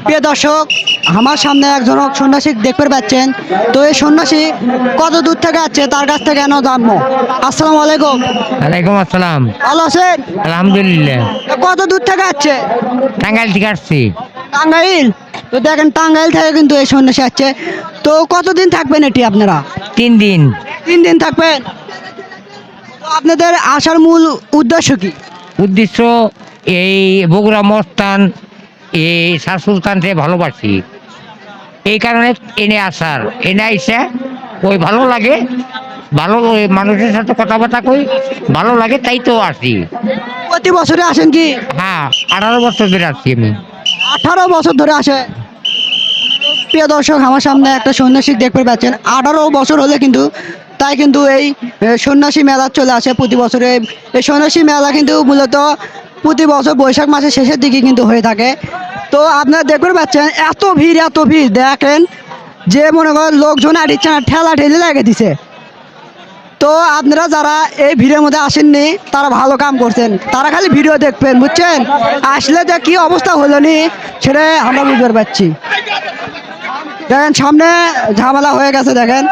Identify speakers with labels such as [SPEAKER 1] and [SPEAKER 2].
[SPEAKER 1] প্রিয় দর্শক, আমার সামনে একজন সন্ন্যাসী দেখতে পাচ্ছেন। তো এই সন্ন্যাসী কত দূর থেকে আসছে তার কাছ থেকে কেন জানবো। আসসালামু আলাইকুম।
[SPEAKER 2] ওয়ালাইকুম আসসালাম।
[SPEAKER 1] ভালো আছেন?
[SPEAKER 2] আলহামদুলিল্লাহ।
[SPEAKER 1] তো কত দূর থেকে আসছে?
[SPEAKER 2] টাঙ্গাইল থেকে আসছি।
[SPEAKER 1] টাঙ্গাইল। তো দেখেন টাঙ্গাইল থেকে কিন্তু এই সন্ন্যাসী আসছে। তো কতদিন থাকবেন এটি আপনারা?
[SPEAKER 2] 3 দিন।
[SPEAKER 1] 3 দিন থাকবেন। তো আপনাদের আসার মূল উদ্দেশ্য কি?
[SPEAKER 2] উদ্দেশ্য এই বগুড়া মস্তান এই শাহ সুলতানকে ভালোবাসি, এই কারণে এনে আসার, এনে আইসে ওই ভালো লাগে, ভালো ওই মানুষের সাথে কথাবার্তা কই, ভালো লাগে তাই তো আসি।
[SPEAKER 1] প্রতি বছরে আসেন কি?
[SPEAKER 2] হ্যাঁ, 18 বছর ধরে আসছি আমি।
[SPEAKER 1] 18 বছর ধরে আসে। প্রিয় দর্শক, আমার সামনে একটা সন্ন্যাসী দেখতে পাচ্ছেন। 18 বছর হলে কিন্তু তাই কিন্তু এই সন্ন্যাসী মেলা চলে আসে প্রতি বছরে। এই সন্ন্যাসী মেলা কিন্তু মূলত প্রতি বছর বৈশাখ মাসের শেষের দিকে কিন্তু হয়ে থাকে। তো আপনারা দেখতে পাচ্ছেন এত ভিড় দেখেন, যে মনে করেন লোকজন আর ইচ্ছা না, ঠেলা ঠেলি লাগে দিছে। তো আপনারা যারা এই ভিড়ের মধ্যে আসেননি তারা ভালো কাম করছেন, তারা খালি ভিডিও দেখবেন, বুঝছেন। আসলে যে কি অবস্থা হলো নি সেটা আমরা বুঝতে পারছি। দেখেন সামনে ঝামেলা হয়ে গেছে, দেখেন